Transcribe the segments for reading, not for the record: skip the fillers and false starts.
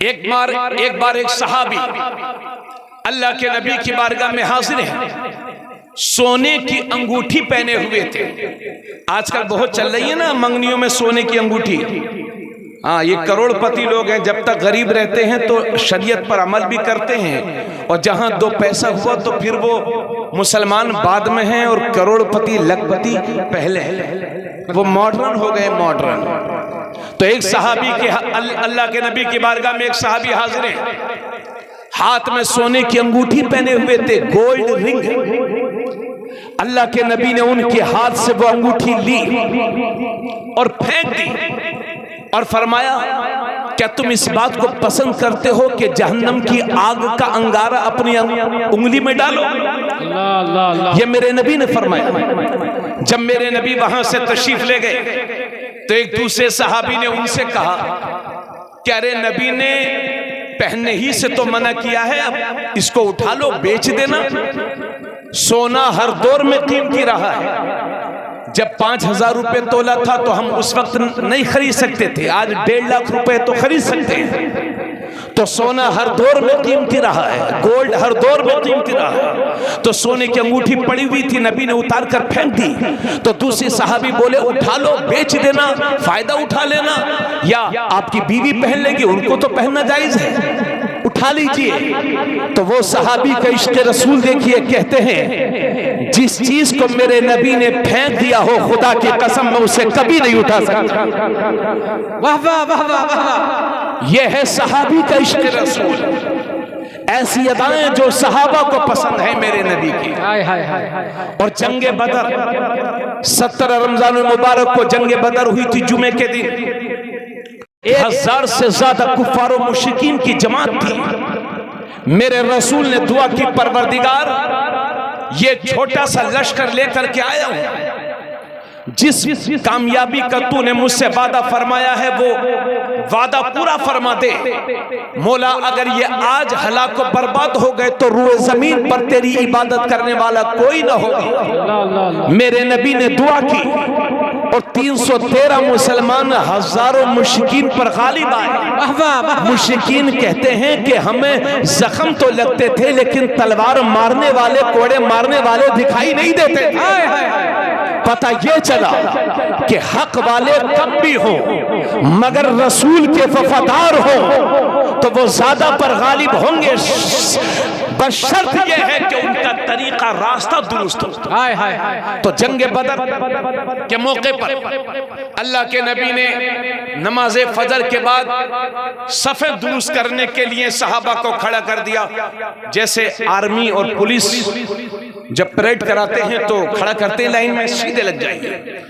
एक बार एक सहाबी अल्लाह के नबी की बारगाह में हाजिर है, सोने की अंगूठी पहने हुए थे। आजकल बहुत चल रही है ना मंगनियों में सोने की अंगूठी। हाँ, ये करोड़पति लोग हैं, जब तक गरीब रहते हैं तो शरीयत पर अमल भी करते हैं, और जहां दो पैसा हुआ तो फिर वो मुसलमान बाद में हैं और करोड़पति लखपति पहले हैं। वो मॉडर्न हो गए, मॉडर्न। तो एक सहाबी के अल्लाह के नबी की बारगाह में एक सहाबी हाजिर है, हाथ में सोने की अंगूठी पहने हुए थे, गोल्ड रिंग। अल्लाह के नबी ने उनके हाथ से वो अंगूठी ली और फेंक दी और फरमाया, क्या तुम इस बात को पसंद करते हो कि जहन्नम की आग का अंगारा अपनी उंगली में डालो? ये मेरे नबी ने फरमाया। जब मेरे नबी वहां से तशरीफ ले गए तो एक दूसरे सहाबी ने उनसे कहा, क्या रे नबी ने पहनने ही से तो मना किया है, अब इसको उठा लो, बेच देना। सोना हर दौर में कीमती रहा है। जब 5,000 रुपए तोला था तो हम उस वक्त नहीं खरीद सकते थे, आज 1.5 लाख रुपए तो खरीद सकते हैं। तो सोना हर दौर में कीमती रहा है, गोल्ड हर दौर में कीमती रहा है। तो सोने की अंगूठी पड़ी हुई थी, नबी ने उतार कर फेंक दी। तो दूसरे सहाबी बोले, उठा लो, बेच देना, फायदा उठा लेना, या आपकी बीवी पहन लेगी, उनको तो पहनना जायज है, उठा लीजिए। तो वो सहाबी का इश्क रसूल देखिए, कहते हैं जिस चीज को मेरे नबी ने फेंक दिया हो, खुदा की कसम मैं उसे कभी नहीं उठा सकता। वाह वाह वाह वाह वाह, यह है सहाबी का इश्क रसूल। ऐसी अदाएं जो सहाबा को पसंद है मेरे नबी की। और जंगे बदर 17 रमजान मुबारक को जंगे बदर हुई थी, जुमे के दिन 1000 से ज्यादा कुफार और मुश्रिकीन की जमात थी। मेरे रसूल ने दुआ की, परवरदिगार ये छोटा सा लश्कर लेकर के आया हूं, जिस कामयाबी का तूने मुझसे वादा फरमाया है वो वादा पूरा फरमा दे। मौला अगर ये आज हलाक को बर्बाद हो गए तो रूए जमीन पर तेरी इबादत करने वाला कोई ना होगा। मेरे नबी ने दुआ की और 313 मुसलमान हजारों मुश्रिकीन पर गालिब आए। मुश्रिकीन कहते हैं कि हमें जख्म तो लगते थे लेकिन तलवार मारने वाले, कोड़े मारने वाले दिखाई नहीं देते थे। पता ये चला कि हक वाले कम भी हो मगर रसूल के वफादार हो तो वो ज्यादा पर गालिब होंगे, बशर्त ये है कि उनका तरीका रास्ता दुरुस्त हो। तो जंगे बदर के मौके पर अल्लाह के नबी ने नमाज़े फजर के बाद सफ़े दुरुस्त करने के लिए सहाबा को खड़ा कर दिया। जैसे आर्मी और पुलिस जब परेड कराते हैं तो खड़ा करते हैं लाइन में, सीधे लग जाएंगे।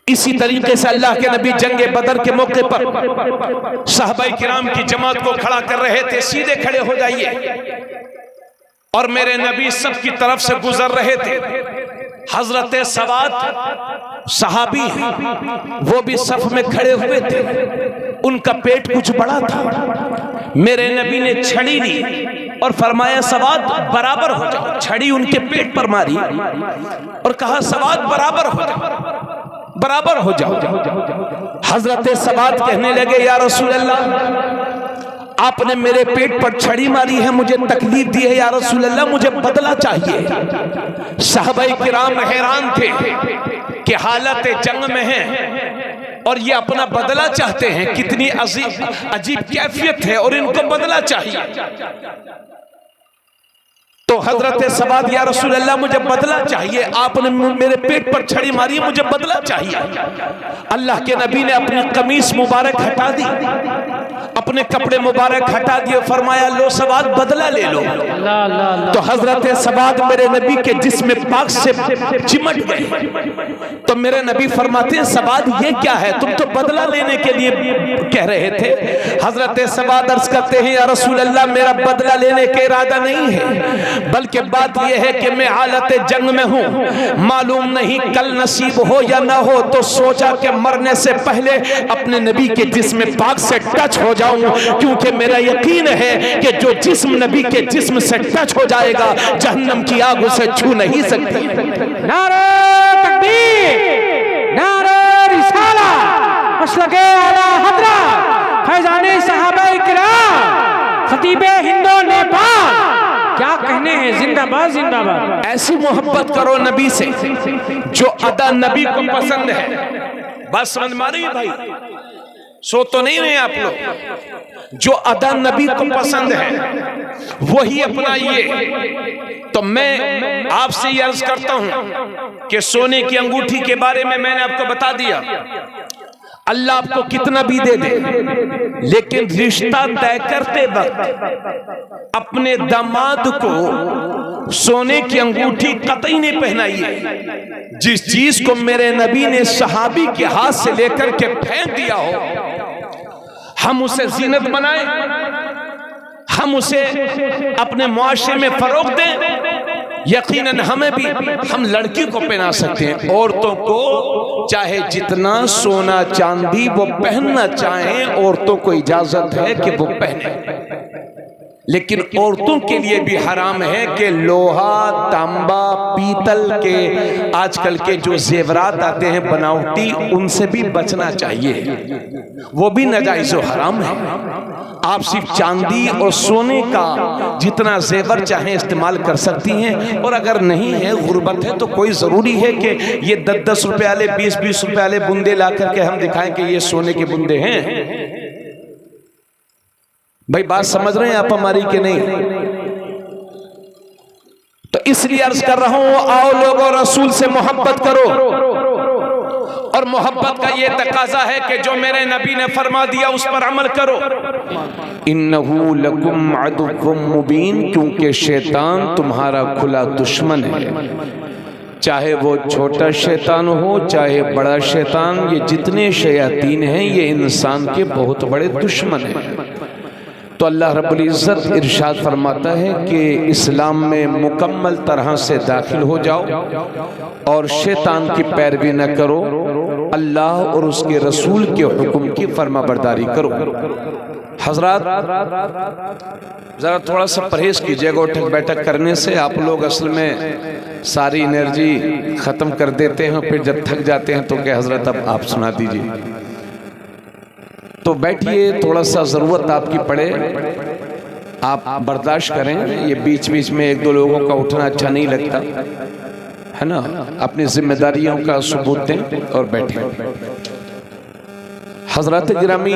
इसी तरीके से अल्लाह के नबी जंगे बदर के मौके पर सहाबाए किराम की जमात को खड़ा कर रहे थे, सीधे खड़े हो जाइए। और मेरे नबी सब की तरफ से गुजर रहे थे। हजरत सवाद सहाबी वो भी सफ में खड़े हुए थे, उनका पेट कुछ बड़ा था। मेरे नबी ने छड़ी ली और फरमाया, सवाद बराबर हो जाओ। छड़ी उनके पेट पर मारी और कहा, सवाद बराबर हो जाओ, बराबर हो जाओ। हजरत सवाद कहने लगे, या रसूल अल्लाह आपने मेरे पेट पर छड़ी मारी है, मुझे तकलीफ दी है, या रसूल अल्लाह मुझे बदला चाहिए। सहाबाए किराम हैरान थे कि हालत जंग में हैं और ये अपना बदला चाहते हैं। कितनी अजीब कैफियत है और इनको बदला चाहिए। तो हजरत सवाद, या रसूल अल्लाह मुझे बदला चाहिए, आपने मेरे पेट पर छड़ी मारी, मुझे बदला चाहिए। अल्लाह के नबी ने अपनी कमीज मुबारक हटा दी, अपने कपड़े मुबारक हटा दिए, फरमाया, लो सवाद बदला ले लो। तो हजरत सवाद मेरे नबी के जिस्म पाक से चिमट गए। तो मेरे नबी फरमाते हैं, सवाद ये क्या है, तुम तो बदला लेने के लिए कह रहे थे। हजरत सवाद अर्ज करते हैं, या रसूल अल्लाह मेरा बदला लेने का इरादा नहीं है, बल्कि बात यह है कि मैं हालत जंग में हूं, मालूम नहीं कल नसीब हो या ना हो, तो सोचा कि मरने से पहले अपने नबी के जिस्म पाक से टच हो जाऊं, क्योंकि मेरा यकीन है कि जो जिस्म नबी के जिस्म से टच हो जाएगा जहन्नम की आग उसे छू नहीं सकती। नारे तकबीर, नारे रिसाला, मसलके आला हज़रत फैज़ाने सहाबाए किराम तहजीब हिंदो नेपाल, क्या कहने हैं, जिंदाबाद जिंदाबाद। ऐसी मोहब्बत करो नबी से जो अदा नबी को पसंद है। बात समझ में आ रही है भाई? सो तो नहीं रहे आप लोग? जो अदा नबी को पसंद है वही अपनाइए। तो मैं आपसे ये अर्ज करता हूं कि सोने की अंगूठी के बारे में मैंने आपको बता दिया। अल्लाह आपको कितना भी दे दे, लेकिन रिश्ता तय करते वक्त अपने दामाद को सोने की अंगूठी कतई नहीं पहनाइए। जिस चीज को मेरे नबी ने सहाबी के हाथ से लेकर के फेंक दिया हो, हम उसे जीनत बनाएं, हम उसे अपने मुआशरे में फरोग दें। यकीनन हमें भी, हम लड़की को पहना सकते हैं, औरतों को चाहे जितना सोना चांदी वो पहनना चाहें, औरतों को इजाजत है कि वो पहने। लेकिन औरतों के लिए भी हराम है कि लोहा, तांबा, पीतल के आजकल के जो जेवरात आते हैं बनावटी, उनसे भी बचना चाहिए, वो भी नाजायज़ और हराम है। आप सिर्फ चांदी और सोने का जितना जेवर चाहें इस्तेमाल कर सकती हैं, और अगर नहीं है, गुर्बत है, तो कोई ज़रूरी है कि ये 10-10 रुपए वाले, 20-20 रुपए वाले बुंदे ला करके हम दिखाएं कि ये सोने के बुंदे हैं? भाई बात समझ रहे हैं आप हमारी कि नहीं? तो इसलिए अर्ज कर रहा हूं, आओ लोगों रसूल से मोहब्बत करो। और मोहब्बत का ये तकाजा है कि जो मेरे नबी ने फरमा दिया उस पर अमल करो। इन्नहु लकुम अदुव्वुम मुबीन, क्योंकि शैतान तुम्हारा खुला दुश्मन है। चाहे वो छोटा शैतान हो चाहे बड़ा शैतान, ये जितने शयातीन हैं ये इंसान के बहुत बड़े दुश्मन हैं। तो अल्लाह रब्बुल इज़्ज़त इरशाद फरमाता है कि इस्लाम में मुकम्मल तरह से दाखिल हो जाओ और शैतान की पैरवी न करो, अल्लाह और उसके रसूल के हुक्म की फरमाबरदारी करो। हजरात ज़रा थोड़ा सा परहेज कीजिएगा उठक बैठक करने से। आप लोग असल में सारी एनर्जी ख़त्म कर देते हैं, फिर जब थक जाते हैं तो क्या हजरत अब आप सुना दीजिए। तो बैठिए, थोड़ा सा ज़रूरत आपकी पड़े आप बर्दाश्त करें। ये बीच बीच में एक दो लोगों का उठना अच्छा नहीं लगता है ना। अपनी जिम्मेदारियों का सबूत दें और बैठें। हजरत गिरामी,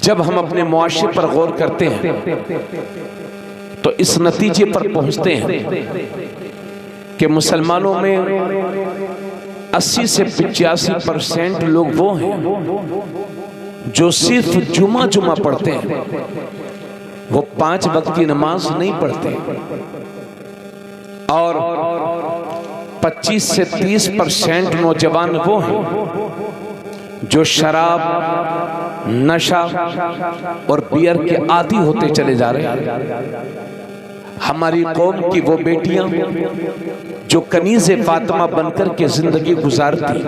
जब हम अपने मुआशरे पर गौर करते हैं तो इस नतीजे पर पहुंचते हैं कि मुसलमानों में 80 से 85% लोग वो हैं जो सिर्फ जुमा पढ़ते हैं, वो 5 वक्त की नमाज नहीं पढ़ते। और 25 से 30% नौजवान वो हैं जो शराब, नशा और बियर के आदी होते चले जा रहे हैं। हमारी कौम की वो बेटियां जो कनीज़े फातिमा बनकर के जिंदगी गुजारती,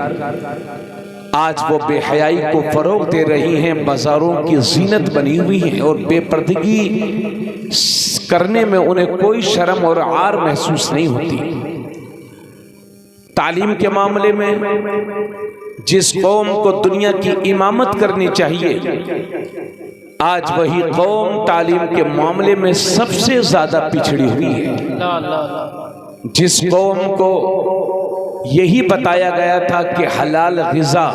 आज वो बेहयाई को फरोग दे रही हैं, बाजारों की जीनत बनी हुई हैं और बेपर्दगी करने में उन्हें कोई शर्म और आर महसूस नहीं होती। तालीम के मामले में जिस कौम को दुनिया की इमामत करनी चाहिए, आज वही कौम तालीम के मामले में सबसे ज्यादा पिछड़ी हुई है। जिस कौम को यही बताया गया था कि हलाल ग़िज़ा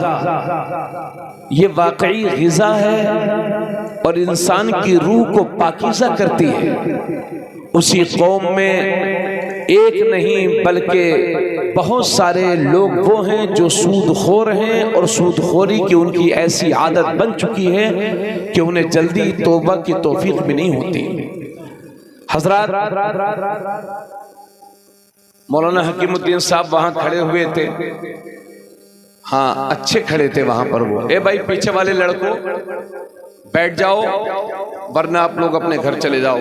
ये वाकई ग़िज़ा है और इंसान की रूह को पाकीज़ा करती है, उसी कौम में एक नहीं बल्कि बहुत सारे लोग वो हैं जो सूदखोर हैं और सूदखोरी की उनकी ऐसी आदत बन चुकी है कि उन्हें जल्दी तौबा की तौफीक भी नहीं होती। हजरात, मौलाना हकीमुद्दीन साहब वहां खड़े हुए थे, हाँ अच्छे खड़े थे वहां पर। वो ए भाई पीछे वाले लड़कों बैठ जाओ वरना आप लोग अपने घर चले जाओ।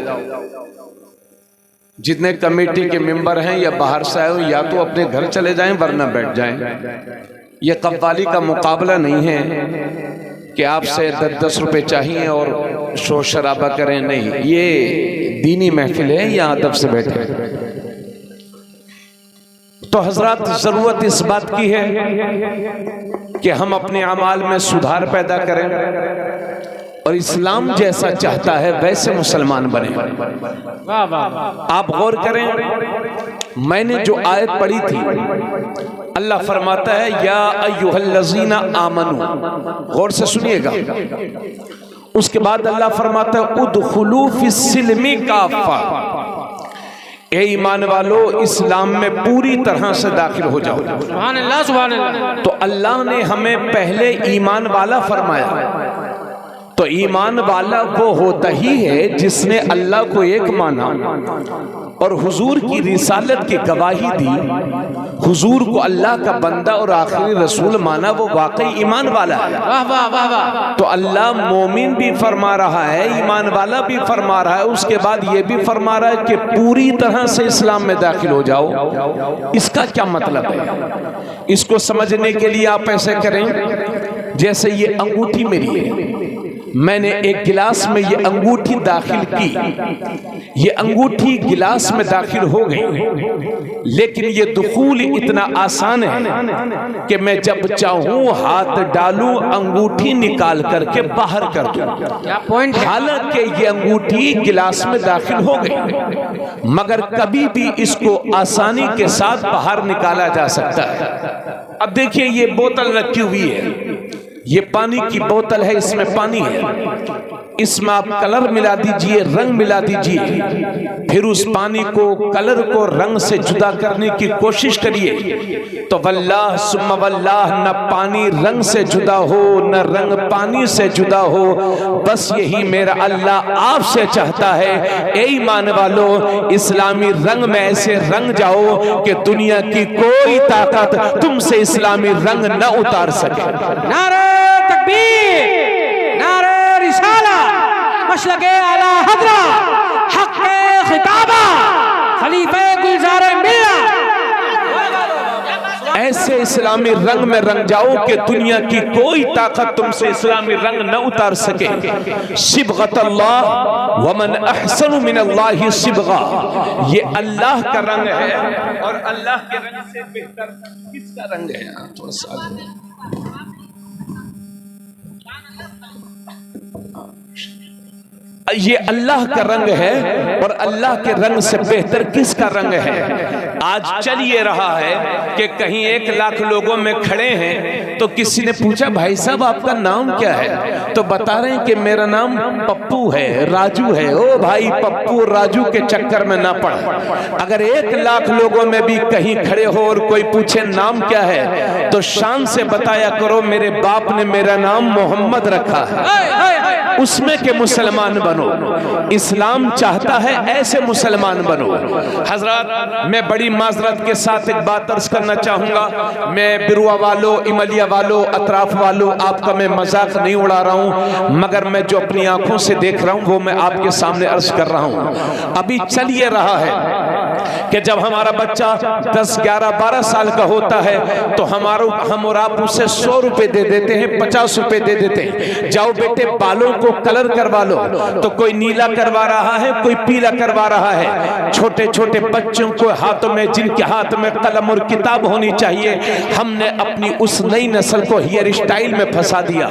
जितने कमेटी के मेंबर हैं या बाहर से आए हो या तो अपने घर चले जाएं वरना बैठ जाएं। ये कव्वाली का मुकाबला नहीं है कि आपसे 10-10 रुपए चाहिए और शोर शराबा करें, नहीं, ये दीनी महफिल है, यहाँ अदब से बैठे। तो हजरत जरूरत इस बात की है कि हम अपने अमाल में सुधार पैदा करें, और इस्लाम जैसा चाहता है वैसे मुसलमान बने। वाह वाह वाह। आप गौर करें, मैंने जो आयत पढ़ी थी, अल्लाह फरमाता है या अय्युहल्लज़ीना आमनू, गौर से सुनिएगा। उसके बाद अल्लाह फरमाता है उदखुलू फिस्सिल्मी काफ़ा, ए ईमान वालो इस्लाम में पूरी तरह से दाखिल हो जाओ। सुभान अल्लाह सुभान अल्लाह। तो अल्लाह ने हमें पहले ईमान वाला फरमाया, तो ईमान वाला वो होता ही है जिसने अल्लाह को एक माना और हुजूर की रिसालत की गवाही दी, हुजूर को अल्लाह का बंदा और आखिरी रसूल माना, वो वाकई ईमान वाला है। वाह वाह वाह वाह। तो अल्लाह मोमिन भी फरमा रहा है, ईमान वाला भी फरमा रहा है, उसके बाद ये भी फरमा रहा है कि पूरी तरह से इस्लाम में दाखिल हो जाओ। इसका क्या मतलब है? इसको समझने के लिए आप ऐसे करें, जैसे ये अंगूठी मेरी है, मैंने एक गिलास में ये अंगूठी दाखिल की, ये अंगूठी गिलास में दाखिल हो गई, लेकिन ये दुखूल इतना आसान है कि मैं जब चाहूं हाथ डालूं, अंगूठी निकाल करके बाहर कर दूं। क्या पॉइंट है? हालांकि ये अंगूठी गिलास में दाखिल हो गई, मगर कभी भी इसको आसानी के साथ बाहर निकाला जा सकता है। अब देखिए, ये बोतल रखी हुई है, ये पानी की बोतल है, इसमें पानी है, इसमें आप कलर मिला दीजिए, रंग मिला दीजिए, फिर उस पानी को, कलर को रंग से जुदा करने की कोशिश करिए, तो वल्लाह सुम्मा वल्लाह, न पानी रंग से जुदा हो, न रंग पानी से जुदा हो। बस यही मेरा अल्लाह आपसे चाहता है, ए ईमान वालो इस्लामी रंग में ऐसे रंग जाओ कि दुनिया की कोई ताकत तुमसे इस्लामी रंग न उतार सके। नारे तकबीर, नारे रिसाला, मशलके आला हजरा, हक़्क़े खिताबा, खलीफे गुलजारे मिल्लत। ऐसे इस्लामी रंग में रंग जाओ कि दुनिया की कोई ताकत तुमसे इस्लामी रंग न उतार सके। सिबगतल्लाह वमन अहसनु मिनल्लाहि सिबगा, ये अल्लाह का रंग है और अल्लाह के रंग से बेहतर किसका रंग है? थोड़ा सा ये अल्लाह का रंग है और अल्लाह के रंग से बेहतर किसका रंग है? आज चल ये रहा है कि कहीं 1 लाख लोगों में खड़े हैं तो किसी ने पूछा भाई साहब आपका नाम क्या है? तो बता रहे हैं कि मेरा नाम पप्पू है, राजू है। ओ भाई, पप्पू राजू के चक्कर में ना पड़। अगर 1 लाख लोगों में भी कहीं खड़े हो और कोई पूछे नाम क्या है, तो शान से बताया करो मेरे बाप ने मेरा नाम मोहम्मद रखा है, उसमें के मुसलमान बनो। इस्लाम चाहता है ऐसे मुसलमान बनो। हजरत, मैं बड़ी माजरत के साथ एक बात अर्ज करना चाहूंगा। मैं बिरुआ वालों, इमलिया वालों, अतराफ वालों, आपका मैं मजाक नहीं उड़ा रहा हूं, मगर मैं जो अपनी आंखों से देख रहा हूं वो मैं आपके सामने अर्ज कर रहा हूं। अभी चल ये रहा है कि जब हमारा बच्चा 10, 11, 12 साल का होता है तो हम और आप उसे 100 रुपए दे देते हैं, 50 रुपए दे देते हैं, जाओ बेटे बालों को कलर करवा लो। तो कोई नीला करवा रहा है, कोई पीला करवा रहा है। छोटे छोटे बच्चों को हाथों में, जिनके हाथ में कलम और किताब होनी चाहिए, हमने अपनी उस नई नस्ल को हेयर स्टाइल में फंसा दिया।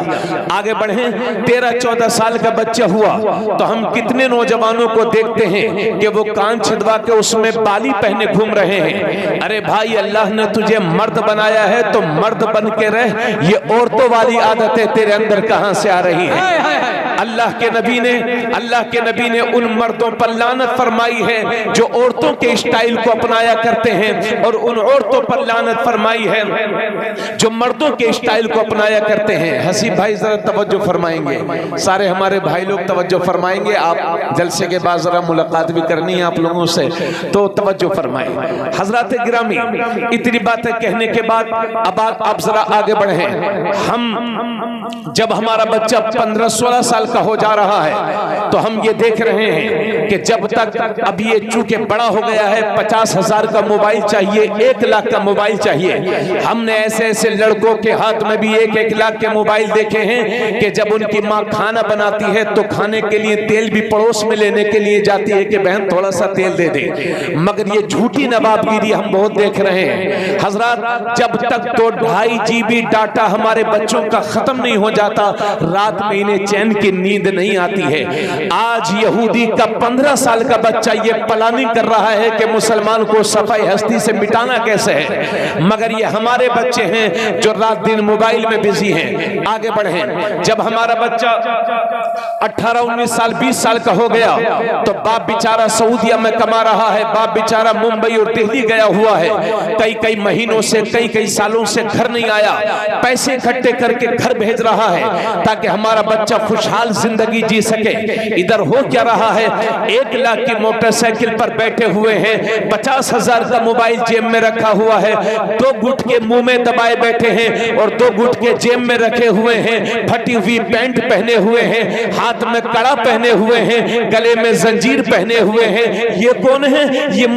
आगे बढ़े, 13-14 साल का बच्चा हुआ तो हम कितने नौजवानों को देखते हैं कि वो कान छिदवा के उसमें बाली पहने घूम रहे हैं। अरे भाई, अल्लाह ने तुझे मर्द बनाया है तो मर्द बन के रह, ये औरतों वाली आदतें तेरे अंदर कहां से आ रही हैं? अल्लाह के नबी ने उन मर्दों पर लानत फरमाई है जो औरतों के स्टाइल को अपनाया करते हैं, और उन औरतों पर लानत फरमाई है जो मर्दों के स्टाइल को अपनाया करते हैं। हसीब भाई जरा तवज्जो फरमाएंगे, सारे हमारे भाई लोग तवज्जो फरमाएंगे। आप जलसे के बाद जरा मुलाकात भी करनी है आप लोगों से, तो तवज्जो फरमाएं। हजरत गिरामी, इतनी बातें कहने के बाद अब आप जरा आगे बढ़े। हम जब हमारा बच्चा 15-16 साल का हो जा रहा है तो हम ये देख रहे हैं कि जब तक अब ये चूंकि बड़ा हो गया है, 50,000 का मोबाइल चाहिए, 1 लाख का मोबाइल चाहिए। हमने ऐसे ऐसे लड़कों के हाथ में भी 1-1 लाख के मोबाइल देखे हैं कि जब उनकी माँ खाना बनाती है तो खाने के लिए तेल भी पड़ोस में लेने के लिए जाती है कि बहन थोड़ा सा तेल दे दे। मगर ये झूठी नवाबगिरी हम बहुत देख रहे हैं। हजरत, जब तक तो 2.5 GB डाटा हमारे बच्चों का खत्म नहीं हो जाता, रात में इन्हें चैन की नींद नहीं आती है। आज यहूदी का 15 साल का बच्चा ये प्लानिंग कर रहा है कि मुसलमान को सफाई हस्ती से मिटाना कैसे है, मगर ये हमारे बच्चे हैं जो रात दिन मोबाइल में बिजी हैं। आगे बढ़े, जब हमारा बच्चा 18, 19 साल, 20 साल का हो गया तो बाप बेचारा सऊदीया में कमा रहा है, बाप बेचारा मुंबई और दिल्ली गया हुआ है, कई महीनों से, कई सालों से घर नहीं आया, पैसे इकट्ठे करके घर भेज रहा है ताकि हमारा बच्चा खुशहाल जिंदगी जी सके। इधर हो क्या रहा है, 1 लाख की मोटरसाइकिल पर बैठे हुए हैं, 50,000 का मोबाइल जेब में रखा हुआ है, 2 गुटके मुंह में दबाए बैठे हैं और 2 गुटके जेब में रखे हुए हैं, फटी हुई पैंट पहने हुए हैं, हाथ में कड़ा पहने हुए हैं, गले में जंजीर पहने हुए हैं। ये कौन है? ये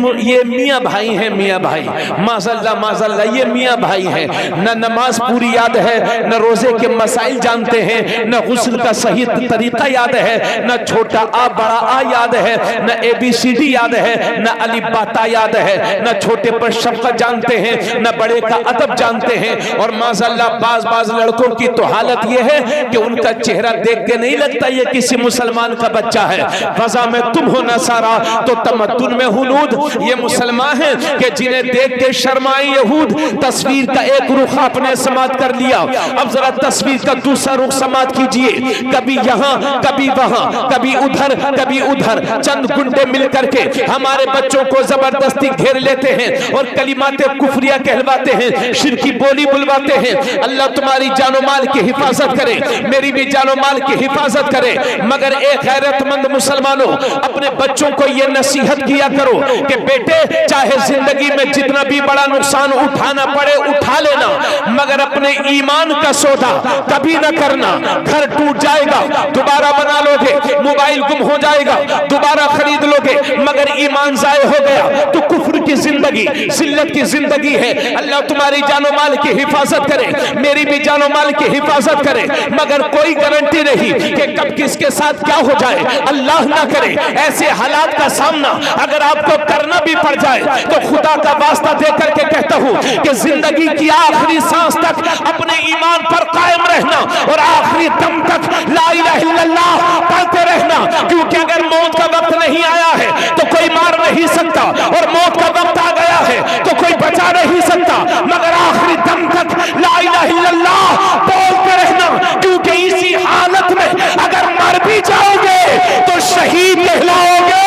मियां भाई हैं, मियां भाई, माज़अल्लाह माज़अल्लाह, ये मियां भाई हैं। न नमाज पूरी याद है, न रोजे के मसाइल जानते हैं, न गुस्ल का सही तरीका याद है, न छोटा आ बड़ा आ याद है, न ABCD याद है, न अली बाता याद है, न छोटे पर शफ़क़त जानते हैं, न बड़े का अदब जानते हैं। और माज़अल्लाह बाज लड़कों की तो हालत ये है कि उनका चेहरा देख के नहीं लगता ये किसी मुसलमान का बच्चा है। फजा में तुम हो नसारा तो तमद्दुन में हुनूद। ये मुसलमान हैं कि जिन्हें देख के शर्माए यहूद, तस्वीर का एक रुख आपने समात कर लिया। अब जरा तस्वीर का दूसरा रुख समात कीजिए, कभी यहाँ कभी वहां, कभी उधर कभी उधर, चंद गुंडे मिल करके हमारे बच्चों को जबरदस्ती घेर लेते हैं और कलिमाते कुफरिया कहलवाते हैं, शिरकी बोली बुलवाते हैं। अल्लाह तुम्हारी जानो माल की हिफाजत करे, मेरी भी जानो माल की हिफाजत करे। मगर एक गैरतमंद मुसलमानों, अपने बच्चों को यह नसीहत किया करो कि बेटे चाहे जिंदगी में जितना भी बड़ा नुकसान उठाना पड़े उठा लेना, मगर अपने ईमान का सौदा कभी न करना। घर टूट जाएगा दोबारा बना लोगे, मोबाइल गुम हो जाएगा दोबारा खरीद लोगे, मगर ईमान जाए हो गया तो कुफ्र की जिंदगी, जिल्लत की जिंदगी है। अल्लाह तुम्हारी जानो माल की हिफाजत करे, मेरी भी जानो माल की हिफाजत करे, मगर कोई गारंटी नहीं कि कब किसके साथ क्या हो जाए, अल्लाह ना करे। ऐसे हालात का सामना अगर आपको करना भी पड़ जाए तो खुदा का वास्ता देकर के कहता हूं कि जिंदगी की आखिरी सांस तक अपने ईमान पर कायम रहना और आखिरी दम तक ला इलाहा इल्लल्लाह पढ़ते रहना, क्योंकि अगर मौत का वक्त नहीं आया है तो कोई मार नहीं सकता, और मौत का वक्त आ गया है तो कोई बचा नहीं सकता, मगर आखिरी दम तक ला इलाहा इल्लल्लाह बोलते रहना, क्योंकि इसी हालत में अगर मर भी जाओगे तो शहीद कहलाओगे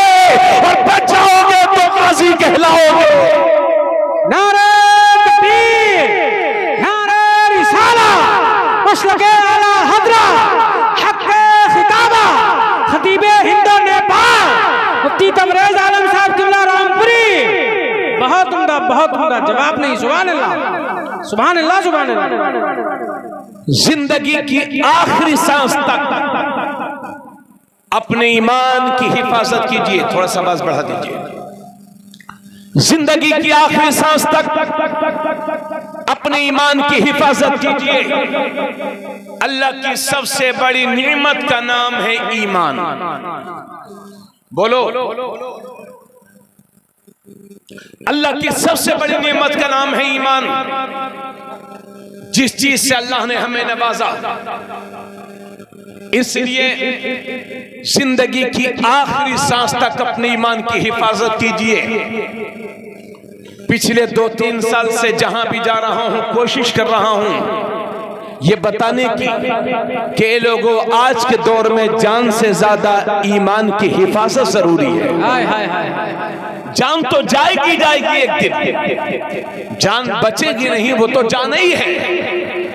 और बच जाओगे तो गाजी कहलाओगे। नारे तकबीर, नारे रिसाला, मसलके आला हजरा, हक़्क़े खिताबा, खतीबे हिंदो नेपाल, मुफ्ती तबरेज़ आलम साहब किबला रामपुरी। बहुत उम्दा, बहुत उम्दा, जवाब नहीं। सुभान अल्लाह, सुभान अल्लाह, सुभान अल्लाह। जिंदगी की आखिरी सांस तक अपने ईमान की हिफाजत कीजिए। थोड़ा सा आवाज बढ़ा दीजिए। जिंदगी की आखिरी सांस तक अपने ईमान की हिफाजत कीजिए। अल्लाह की सबसे बड़ी नियमत का नाम है ईमान। बोलो, अल्लाह की सबसे बड़ी नियमत का नाम है ईमान। जिस चीज से अल्लाह ने हमें नवाजा, इसलिए जिंदगी की आखिरी सांस तक अपने ईमान की हिफाजत कीजिए। पिछले 2-3 साल से जहां भी जा रहा हूं कोशिश कर रहा हूं ये बताने की कि लोगों आज के दौर में जान से ज्यादा ईमान की हिफाजत जरूरी है। जान तो जाएगी एक दिन, जान बचेगी नहीं, वो तो जाना ही है,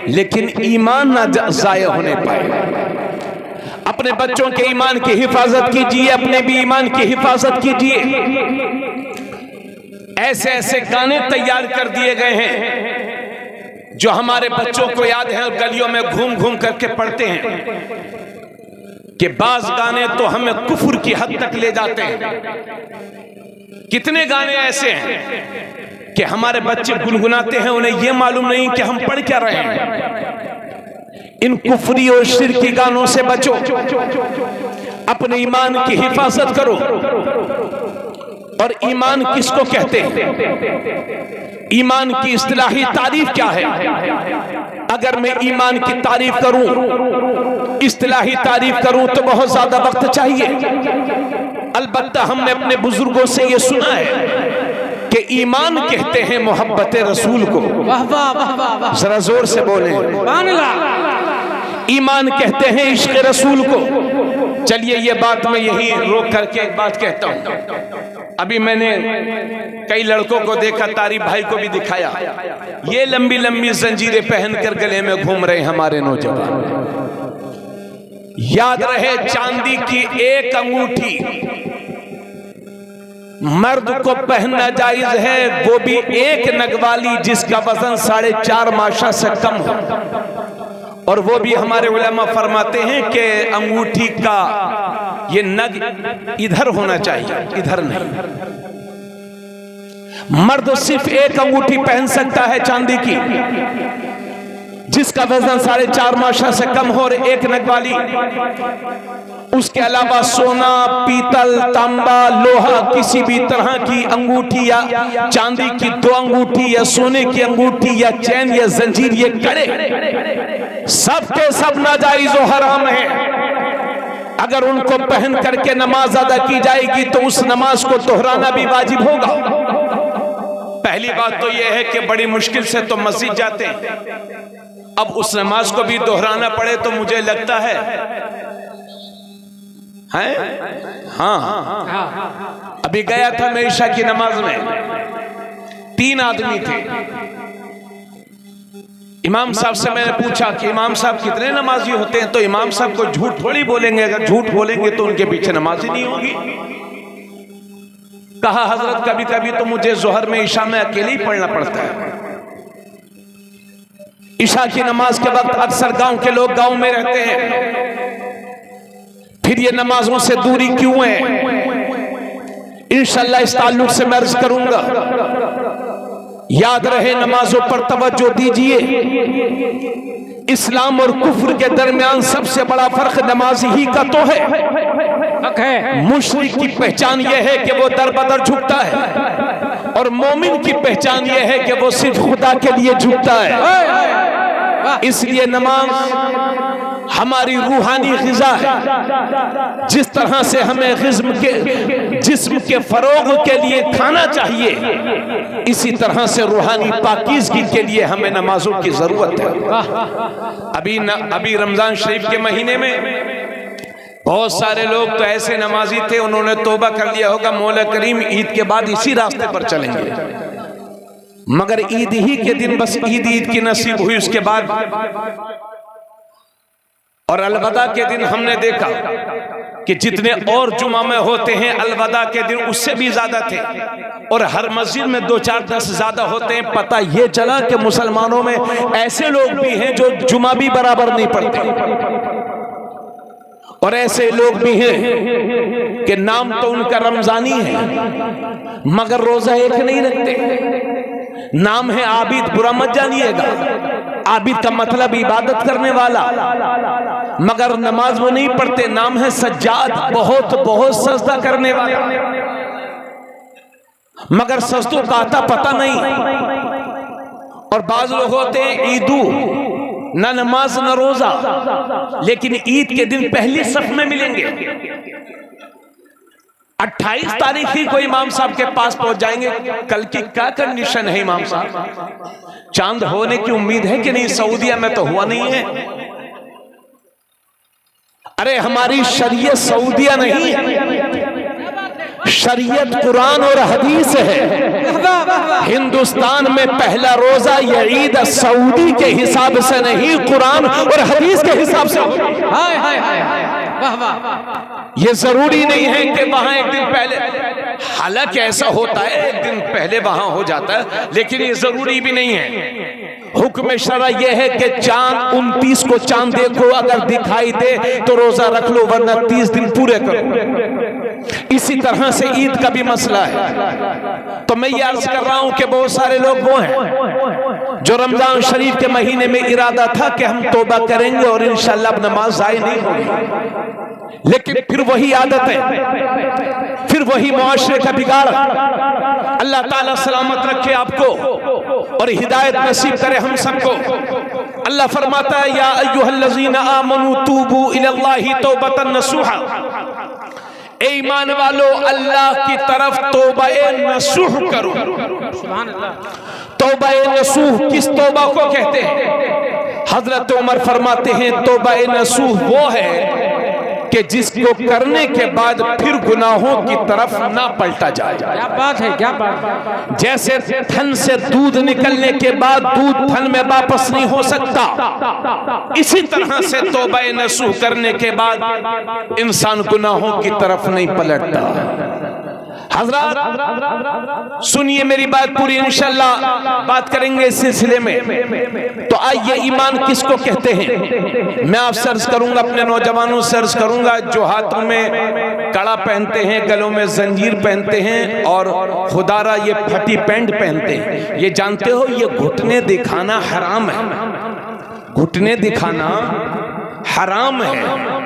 लेकिन ईमान ना जाया होने पाए। अपने बच्चों के ईमान की हिफाजत कीजिए, अपने भी ईमान की हिफाजत कीजिए। ऐसे ऐसे गाने तैयार कर दिए गए हैं जो हमारे बच्चों को याद है और गलियों में घूम घूम करके पढ़ते हैं कि बाज गाने तो हमें कुफ्र की हद तक ले जाते हैं। कितने गाने ऐसे हैं कि हमारे बच्चे गुनगुनाते हैं, उन्हें यह मालूम नहीं कि हम पढ़ क्या रहे हैं। इन कुफरी और शिरकी गानों से बचो, अपने ईमान की हिफाजत करो। और ईमान किसको कहते हैं, ईमान की इस्तिलाही तारीफ क्या है। अगर मैं ईमान की तारीफ करूं, इस्तिलाही तारीफ करूं तो बहुत ज्यादा वक्त चाहिए। अलबत्ता हमने अपने बुजुर्गों से ये सुना है कि ईमान कहते हैं मोहब्बत रसूल को। वाह वाह वाह वाह वाह, जरा जोर से बोले। ईमान कहते हैं इश्क रसूल को। चलिए ये बात मैं यही रोक करके एक बात कहता हूं। अभी मैंने कई लड़कों को देखा, तारीफ भाई को भी दिखाया, ये लंबी लंबी जंजीरें पहनकर गले में घूम रहे हमारे नौजवान। याद रहे, चांदी की एक अंगूठी मर्द को पहनना जायज है, वो भी एक नग वाली जिसका वजन 4.5 माशा से कम हो। और वो भी हमारे उलमा फरमाते हैं कि अंगूठी का ये नग इधर होना चाहिए, इधर नहीं। मर्द सिर्फ एक अंगूठी पहन सकता है चांदी की जिसका वजन 4.5 माशा से कम हो और एक नग वाली। उसके अलावा सोना, पीतल, तांबा, लोहा, किसी भी तरह की अंगूठी या चांदी की 2 अंगूठी या सोने की अंगूठी या चैन या जंजीर, ये कड़े सब के सब नाजायज और हराम है। अगर उनको पहन करके नमाज अदा की जाएगी तो उस नमाज को दोहराना भी वाजिब होगा। पहली बात तो यह है कि बड़ी मुश्किल से तो मस्जिद जाते हैं, अब उस नमाज को भी दोहराना पड़े तो मुझे लगता है हाँ। अभी गया था मैं ईशा की नमाज में, 3 आदमी थे। इमाम साहब से मैंने पूछा कि इमाम साहब कितने नमाजी होते हैं, तो इमाम साहब को झूठ थोड़ी बोलेंगे, अगर झूठ बोलेंगे तो उनके पीछे नमाज ही नहीं होगी। कहा हजरत कभी कभी तो मुझे जोहर में ईशा में अकेले ही पढ़ना पड़ता है। ईशा की नमाज के वक्त अक्सर गांव के लोग गांव में रहते हैं, फिर ये नमाजों से दूरी क्यों है, इंशाअल्लाह इस ताल्लुक से मैं अर्ज करूंगा। याद रहे, नमाजों पर तवज्जो दीजिए। इस्लाम और कुफ्र के दरमियान सबसे बड़ा फर्क नमाज ही का तो है। मुशरिक की पहचान यह है कि वो दर बदर झुकता है, और मोमिन की पहचान यह है कि वो सिर्फ खुदा के लिए झुकता है। इसलिए नमाज हमारी रूहानी ग़िज़ा है। जिस तरह से हमें जिस्म के फरोग के लिए खाना चाहिए, इसी तरह से रूहानी पाकीज़गी के लिए हमें नमाजों की जरूरत है। अभी रमजान शरीफ के महीने में बहुत सारे लोग तो ऐसे नमाजी थे, उन्होंने तौबा कर लिया होगा, मौला करीम ईद के बाद इसी रास्ते पर चलेंगे, मगर ईद ही के दिन बस ईद की नसीब हुई, उसके बाद और अलविदा के दिन हमने देखा कि जितने और जुमा में होते हैं अलविदा के दिन उससे भी ज्यादा थे, और हर मस्जिद में 2-4-10 ज्यादा होते हैं। पता ये चला कि मुसलमानों में ऐसे लोग भी हैं जो जुमा भी बराबर नहीं पढ़ते, और ऐसे लोग भी हैं कि नाम तो उनका रमजानी है मगर रोजा एक नहीं रखते। नाम है आबिद, बुरा मत जानिएगा, आबिद का मतलब इबादत करने वाला, मगर नमाज वो नहीं पढ़ते। नाम है सज्जाद, बहुत बहुत सजदा करने वाला, मगर सजदों का आता पता नहीं। और बाज लोग होते हैं ईदू, ना नमाज ना रोजा, लेकिन ईद के दिन पहली सफ में मिलेंगे। 28 तारीख ही कोई इमाम साहब के पास पहुंच जाएंगे। कल की क्या कंडीशन है इमाम साहब? चांद होने की उम्मीद है कि नहीं? सऊदिया में तो हुआ नहीं है। अरे हमारी शरीयत सऊदिया नहीं है, शरीयत कुरान और हदीस है। हिंदुस्तान में पहला रोजा ये ईद सऊदी के हिसाब से नहीं, कुरान और हदीस के हिसाब से। हाय हाय हाय, ये जरूरी नहीं है कि वहां एक दिन पहले, हालांकि ऐसा होता है एक दिन पहले वहां हो जाता है, लेकिन ये जरूरी भी नहीं है। हुक्म शरा यह है कि चांद 29 को चांद देखो, अगर दिखाई दे तो रोजा रख लो, वरना 30 दिन पूरे करो। इसी तरह से ईद का भी मसला है। तो मैं ये अर्ज कर रहा हूं कि बहुत सारे लोग वो हैं जो रमजान शरीफ के महीने में इरादा था कि हम तौबा करेंगे और इंशाअल्लाह अब नमाज ज़ाय नहीं होगी, लेकिन फिर वही आदत है, फिर वही मुआशरे का बिगाड़। अल्लाह ताला सलामत रखे आपको और हिदायत नसीब करे हम सबको। अल्लाह फरमाता है या अय्युहल्लज़ीना आमनू तूबू इलल्लाहि तौबतन नसूहा, ए ईमान वालो अल्लाह की तरफ तौबा-ए नसूह करो। तौबा-ए नसूह किस तौबा को कहते हैं? हजरत उमर फरमाते हैं तौबा-ए नसूह वो है कि जिसको करने के बाद फिर गुनाहों की तरफ ना पलटा जाए। क्या बात है, क्या बात। जैसे थन से दूध निकलने के बाद दूध थन में वापस नहीं हो सकता, इसी तरह से तौबा-ए नसूह करने के बाद इंसान गुनाहों की तरफ नहीं पलटता। हजरत सुनिए मेरी बात पूरी, इंशाल्लाह बात करेंगे इस सिलसिले में। तो आइए ईमान किसको कहते हैं? मैं आप सर्च करूंगा, अपने नौजवानों सर्च करूंगा जो हाथों में कड़ा पहनते हैं, गलों में जंजीर पहनते हैं और खुदारा ये फटी पैंट पहनते हैं। ये जानते हो ये घुटने दिखाना हराम है, घुटने दिखाना हराम है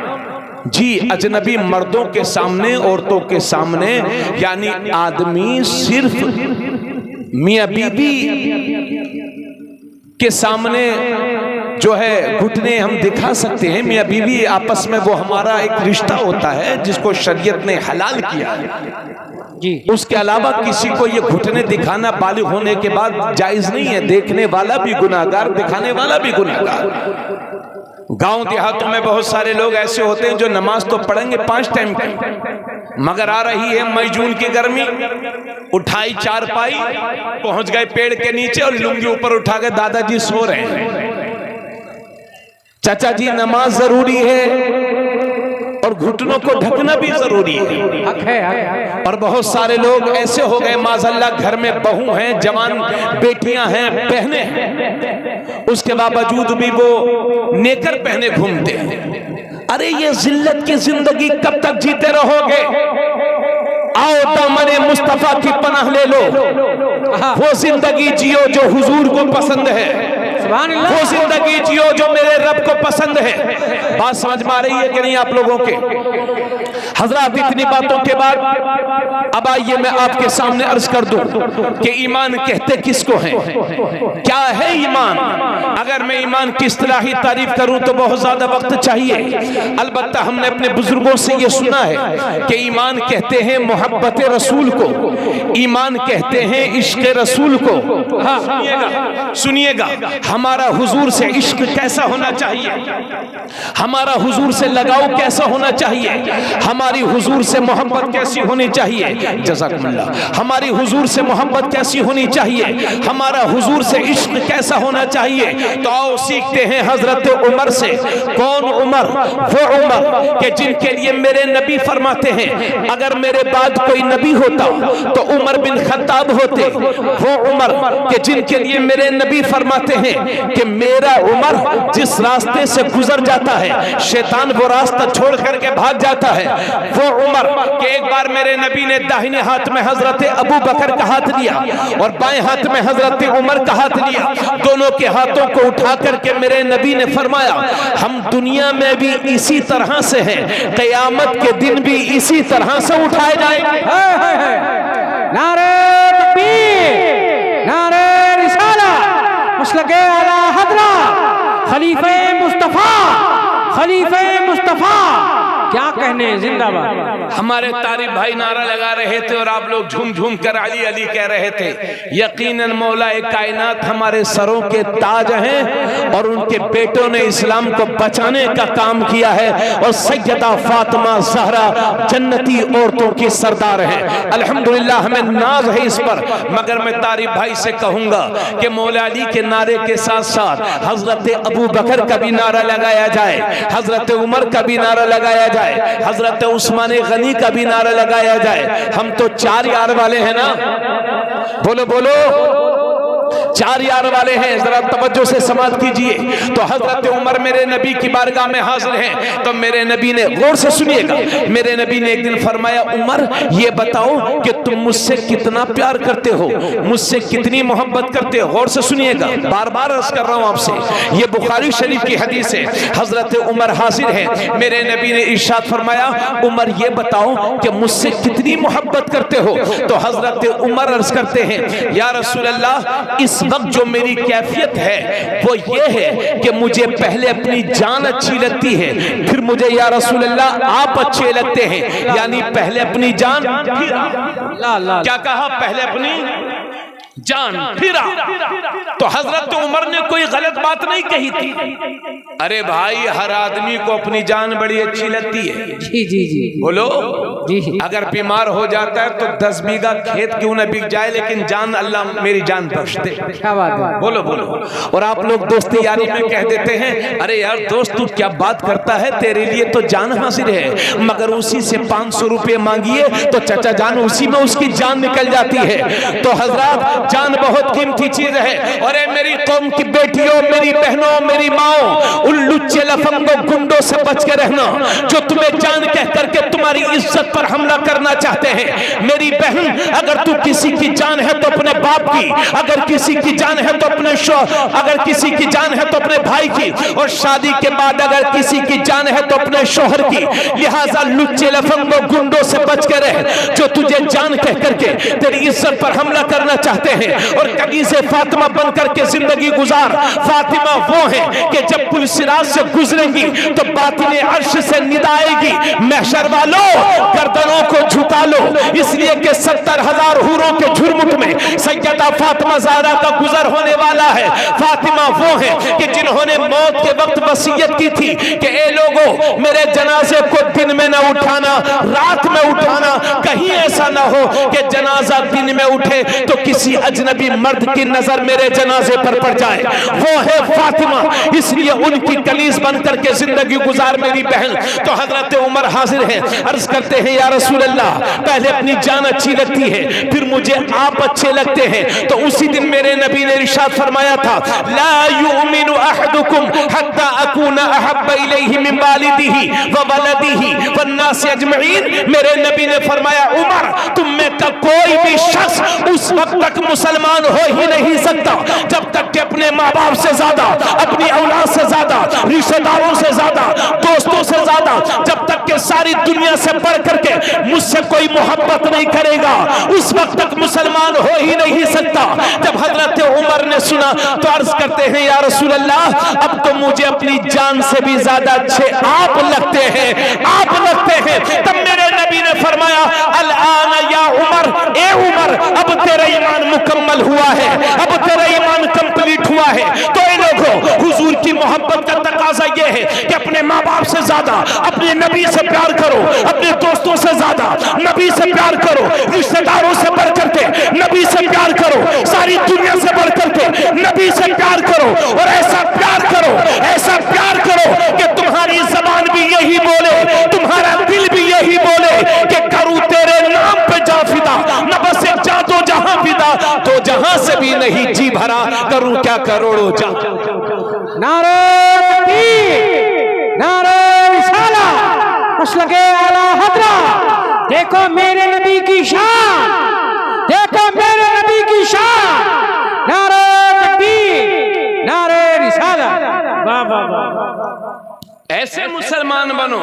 जी। अजनबी मर्दों के सामने, औरतों के सामने, यानी आदमी सिर्फ मियां बीबी के सामने जो है घुटने हम दिखा सकते हैं। मियां बीबी आपस में वो हमारा एक रिश्ता होता है जिसको शरीयत ने हलाल किया जी। उसके अलावा किसी को ये घुटने दिखाना बालिग होने के बाद जायज नहीं है। देखने वाला भी गुनाहगार, दिखाने वाला भी गुनाहगार। गांव देहातों में बहुत सारे लोग ऐसे होते हैं जो नमाज तो पढ़ेंगे 5 टाइम की, मगर आ रही है मई जून की गर्मी, उठाई चारपाई, पहुंच गए पेड़ के नीचे और लुंगी ऊपर उठा के दादाजी सो रहे हैं। चाचा जी नमाज जरूरी है और घुटनों को ढकना भी जरूरी है। और बहुत सारे लोग ऐसे हो गए माज़अल्लाह, घर में बहू हैं, जवान बेटियां हैं, बहनें हैं, उसके बावजूद भी वो नेकर पहने घूमते हैं। अरे ये जिल्लत की जिंदगी कब तक जीते रहोगे? आओ दामने मुस्तफा की पनाह ले लो, वो जिंदगी जियो जो हुजूर को पसंद है, वो जिंदगी जियो जो मेरे रब को पसंद है। बात समझ में आ रही है कि नहीं आप लोगों के? हजरत इतनी बातों के बाद अब आइए मैं आपके सामने अर्ज कर दूं कि ईमान कहते किसको हैं, क्या है ईमान। अगर मैं ईमान की इस्तिलाही तारीफ करूं तो बहुत ज्यादा वक्त चाहिए। अलबत्ता हमने अपने बुजुर्गों से ये सुना है कि ईमान कहते हैं मोहब्बत रसूल को, ईमान कहते हैं इश्क रसूल को। हाँ सुनिएगा, सुनिएगा, हमारा हुजूर से इश्क कैसा होना चाहिए, हमारा हुजूर से लगाव कैसा होना चाहिए, हमारी हुजूर से मोहब्बत कैसी होनी चाहिए, जज़ाकुमुल्लाह, हमारी हुजूर से मोहब्बत कैसी होनी चाहिए, हमारा हुजूर से इश्क कैसा होना चाहिए। तो आओ सीखते हैं हजरत उमर से। कौन उमर? वो उमर के जिनके लिए मेरे नबी फरमाते हैं अगर मेरे बाद कोई नबी होता तो उमर बिन खत्ताब होते। वो उमर के जिनके लिए मेरे नबी फरमाते हैं कि मेरा उमर जिस रास्ते से गुजर जाता है शैतान वो रास्ता छोड़ करके भाग जाता है। वो उमर के एक बार मेरे नबी ने दाहिने हाथ में हजरत अबू बकर का हाथ लिया और बाएं हाथ में हजरत उमर का हाथ लिया। दोनों के हाथों को उठा करके मेरे नबी ने फरमाया हम दुनिया में भी इसी तरह से हैं, क़यामत के दिन भी इसी तरह से उठाए जाएंगे। नारे तकबीर, नारे रिसाला, मुस्लके आला हज़रा, खलीफे मुस्तफा, खलीफे मुस्तफा, क्या कहने, जिंदाबाद। हमारे तारिफ भाई नारा लगा रहे थे और आप लोग झूम झूम कर अली अली कह रहे थे। यकीनन मौला कायनात हमारे सरों के ताज हैं और उनके बेटों ने इस्लाम को बचाने का काम किया है और सैयदा फातिमा ज़हरा जन्नती औरतों की सरदार है। अल्हम्दुलिल्लाह हमें नाज है इस पर। मगर मैं तारिफ भाई से कहूंगा कि मौला अली के नारे के साथ साथ हजरत अबू बकर का भी नारा लगाया जाए, हजरत उमर का भी नारा लगाया जाए, हजरत उस्मान गनी का भी नारा लगाया जाए। हम तो 4 यार वाले हैं ना, बोलो बोलो, चार यार वाले हैं, जरा तवज्जो से समाअत कीजिए। तो हजरत उमर मेरे नबी की बारगाह में हाजिर हैं। तो मेरे नबी ने, गौर से सुनिएगा, मेरे नबी ने एक दिन फरमाया, उमर ये बताओ कि तुम मुझसे कितना प्यार करते हो, मुझसे कितनी मोहब्बत करते हो। गौर से सुनिएगा, बार बार अर्ज कर रहा हूं आपसे, ये बुखारी शरीफ की हदीस है। हजरत उमर हाजिर हैं, मेरे नबी ने इरशाद फरमाया, उमर ये बताओ कि मुझसे कितनी मोहब्बत करते हो। तो हजरत उमर अर्ज करते हैं, या रसूल अल्लाह, इस वक्त जो मेरी कैफियत है वो ये है कि मुझे पहले अपनी जान अच्छी लगती है, फिर मुझे या रसूल अल्लाह आप अच्छे लगते हैं। यानी पहले अपनी जान, फिर क्या कहा, पहले अपनी जान फिर तो हजरत उमर ने कोई गलत बात नहीं कही थी। अरे भाई, हर आदमी को अपनी जान बड़ी अच्छी लगती है। जी जी जी बोलो जी। अगर बीमार हो जाता है तो 10 बीघा खेत क्यों ना बिक जाए, लेकिन जान, अल्लाह मेरी जान बख्श दे। क्या बात है, बोलो बोलो। और आप लोग दोस्ती यारी में कह देते हैं, अरे यार दोस्त तू क्या बात करता है, तेरे लिए तो जान हासिल है, मगर उसी से 500 रुपए मांगिए तो चचा जान, उसी में उसकी जान निकल जाती है। तो हजरत, जान बहुत कीमती चीज है। और मेरी कौम की बेटियों, मेरी बहनों, मेरी माओ, उन लुच्चे लफंगों गुंडों से बच के रहना जो तुम्हें जान कह करके तुम्हारी इज्जत पर हमला करना चाहते हैं। मेरी बहन, अगर तू किसी की जान है तो अपने बाप की, अगर किसी की जान है तो अपने अगर किसी की जान है तो अपने भाई की, और शादी के बाद अगर किसी की जान है तो अपने शोहर की। लिहाजा लुच्चे लफंगों गुंडों से बच के रह जो तुझे जान कह करके तेरी इज्जत पर हमला करना चाहते हैं। और कभी से फातिमा बन करके जिंदगी गुजार। फातिमा वो है कि जब पुलसिराज से गुजरेंगी तो बातिने अर्श से निदा आएगी, महशर वालों गर्दनों को झुका लो, इसलिए कि 70,000 हूरों के झुरमुट में सैयदा फातिमा ज़हरा का गुजर होने वाला है। फातिमा वो है कि जिन्होंने मौत के वक्त वसीयत की थी कि ए लोगों, मेरे जनाजे को दिन में न उठाना, रात में उठाना, कहीं ऐसा ना हो कि जनाजा दिन में उठे तो किसी अजनबी मर्द की नजर मेरे जनाजे पर पड़ जाए। वो है फातिमा, इसलिए उनकी कलीस बनकर के जिंदगी गुजार मेरी बहन। तो हजरत उमर हाजिर हैं, अर्ज करते हैं, या रसूल अल्लाह, पहले अपनी जान अच्छी लगती है, फिर मुझे आप अच्छे लगते हैं। तो उसी दिन मेरे नबी ने इरशाद फरमाया था, ला युमिनु अहदुकुम हत्ता अकूना अहब्बा इलैहि मिन वालिदिही व वलदिही वन्नास अजमईन। मेरे नबी ने फरमाया, उमर, तुम में का कोई भी शख्स उस वक्त तक मुसलमान हो ही नहीं सकता जब तक कि अपने माँ बाप से ज्यादा, अपनी औलाद से ज्यादा, रिश्तेदारों से ज्यादा, दोस्तों से ज्यादा, जब तक कि सारी दुनिया से बढ़ करके मुझसे कोई मोहब्बत नहीं करेगा, उस वक्त तक मुसलमान हो ही नहीं सकता। जब हजरत उमर ने सुना तो अर्ज करते हैं, या रसूल अल्लाह, अब तो मुझे अपनी जान से भी ज्यादा अच्छे आप लगते हैं, आप लगते हैं। तब मेरे नबी ने फरमाया, अल आना या उमर, ए उमर, अब तेरा ईमान मुकम्मल हुआ है, अब तेरा ईमान कंप्लीट हुआ है। तो इन लोगों, हुजूर की मोहब्बत का तकाजा यह है कि अपने माँ बाप से ज्यादा अपने नबी से प्यार करो, अपने दोस्तों से ज्यादा नबी से प्यार करो, रिश्तेदारों से बढ़ करके नबी से प्यार करो, सारी दुनिया से बढ़ करके नबी से प्यार करो। और ऐसा प्यार करो, ऐसा प्यार करो कि तुम्हारी जबान भी यही बोले, तुम्हारा दिल भी यही बोले कि करूं तेरे नाम पे जा फिदा, न बस एक जा तो जहां फिदा, तो जहां से भी नहीं जी भरा, करूं क्या करोड़ों जा। नारे तकबीर, नारे रिसालत, मसलके आला हजरा। देखो मेरे नबी की शान, देखो मेरे नबी की शान। नारे तकबीर, नारे रिसालत। वाह वाह वाह। ऐसे मुसलमान बनो।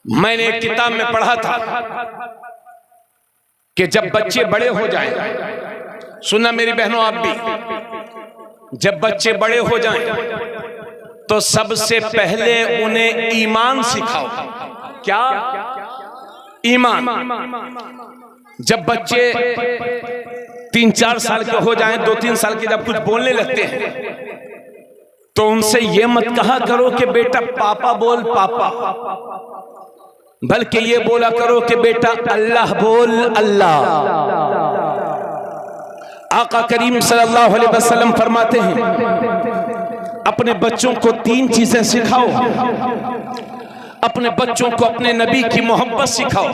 मैंने एक किताब में पढ़ा था कि जब बच्चे बड़े हो जाएं, सुनना मेरी बहनों आप भी, जब बच्चे बड़े हो जाएं तो सबसे पहले उन्हें ईमान सिखाओ। क्या? ईमान। जब बच्चे 3-4 साल के हो जाएं, 2-3 साल के जब कुछ बोलने लगते हैं तो उनसे ये मत कहा करो कि बेटा पापा बोल पापा, बल्कि ये बोला करो कि बेटा अल्लाह बोल अल्लाह। आका करीम सल्लल्लाहु अलैहि वसल्लम फरमाते हैं, अपने बच्चों को 3 चीजें सिखाओ। अपने बच्चों को अपने नबी की मोहब्बत सिखाओ,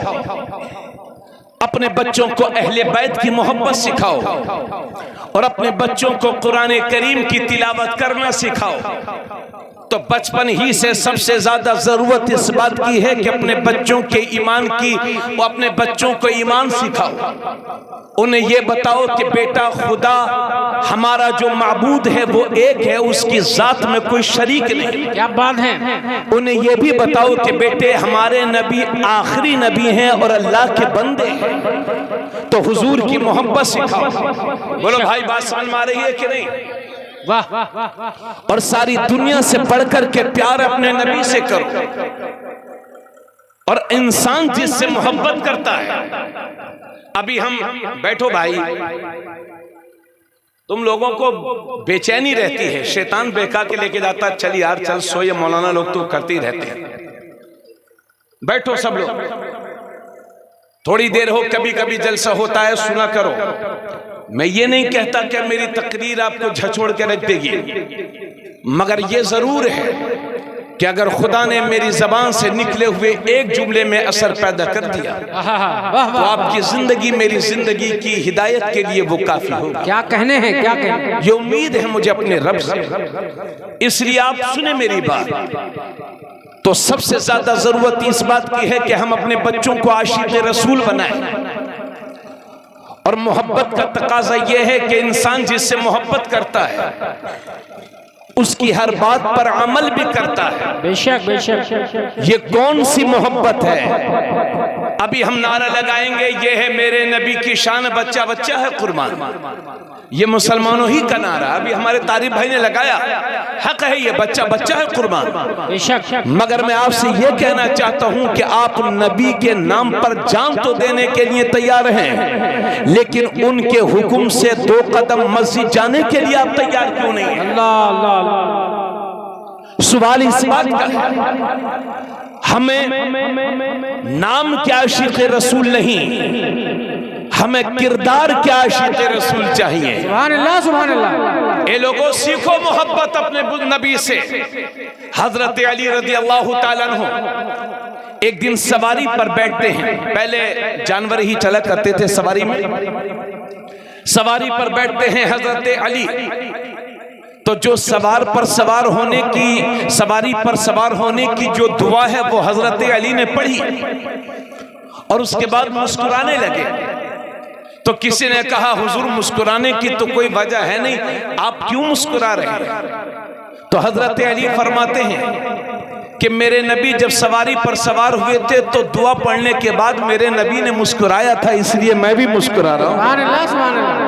अपने बच्चों को अहले बैत की मोहब्बत सिखाओ और अपने बच्चों को कुरान करीम की तिलावत करना सिखाओ। तो बचपन ही से सबसे ज्यादा जरूरत इस बात की है कि अपने बच्चों के ईमान की, वो अपने बच्चों को ईमान सिखाओ। उन्हें ये बताओ कि बेटा खुदा हमारा जो माबूद है वो एक है, उसकी जात में कोई शरीक नहीं। क्या बात है। उन्हें ये भी बताओ कि बेटे हमारे नबी आखिरी नबी हैं और अल्लाह के बंदे हैं। तो हुजूर की मोहब्बत सिखाओ। बोलो भाई, बात समझ में आ रही है कि नहीं? वाह। और सारी दुनिया से बढ़कर के प्यार अपने नबी से करो। और इंसान जिससे मोहब्बत करता है, अभी हम बैठो भाई, तुम लोगों को बेचैनी रहती है, शैतान बहका के लेके जाता, चल यार चल सो, ये मौलाना लोग तो करते ही रहते हैं। बैठो सब लोग, थोड़ी देर हो, कभी कभी जलसा होता है, सुना करो। मैं ये नहीं कहता कि मेरी तकरीर आपको झचोड़ के रख देगी, मगर ये जरूर है कि अगर खुदा ने मेरी जबान से निकले हुए एक जुमले में असर पैदा कर दिया तो आपकी जिंदगी मेरी जिंदगी की हिदायत के लिए वो काफी होगा। क्या कहने हैं, क्या कहने हैं। ये उम्मीद है मुझे अपने रब से, इसलिए आप सुने मेरी बात। तो सबसे ज्यादा जरूरत इस बात की है कि हम अपने बच्चों को आशिक़ रसूल बनाएं। और मोहब्बत का तकाजा यह है कि इंसान जिससे मोहब्बत करता है उसकी हर बात पर अमल भी करता है। बेशक बेशक। ये कौन सी मोहब्बत है? अभी हम नारा लगाएंगे, ये है मेरे नबी की शान, बच्चा बच्चा है कुर्बान। ये मुसलमानों ही का नारा, अभी हमारे तारिफ भाई ने लगाया, हक है, ये बच्चा बच्चा है कुर्बान। बेशक। मगर मैं आपसे ये कहना चाहता हूं कि आप नबी के नाम पर जान तो देने के लिए तैयार हैं, लेकिन उनके हुक्म से 2 कदम मस्जिद जाने के लिए आप तैयार क्यों नहीं हैं? अल्लाह अल्लाह। सवाल इस बात का है, हमें नाम क्या आशिक़ रसूल नहीं, हमें किरदार क्या आशिक़ रसूल चाहिए। सुभान अल्लाह सुभान अल्लाह। ए लोगों, सीखो मोहब्बत अपने नबी से। हजरत अली रज़ी अल्लाह ताला अन्हु एक दिन सवारी पर बैठते हैं, पहले जानवर ही चला करते थे सवारी में, सवारी पर बैठते हैं हजरत अली। तो जो सवार पर सवार होने की, सवारी पर सवार होने की जो दुआ है वो हजरत अली ने पढ़ी और उसके बाद मुस्कुराने लगे। तो किसी ने कहा, हुजूर मुस्कुराने की तो कोई वजह है नहीं, आप क्यों मुस्कुरा रहे हैं? तो हजरत अली फरमाते हैं कि मेरे नबी जब सवारी पर सवार हुए थे तो दुआ पढ़ने के बाद मेरे नबी ने मुस्कुराया था, इसलिए मैं भी मुस्कुरा रहा हूं। सुभान अल्लाह सुभान अल्लाह।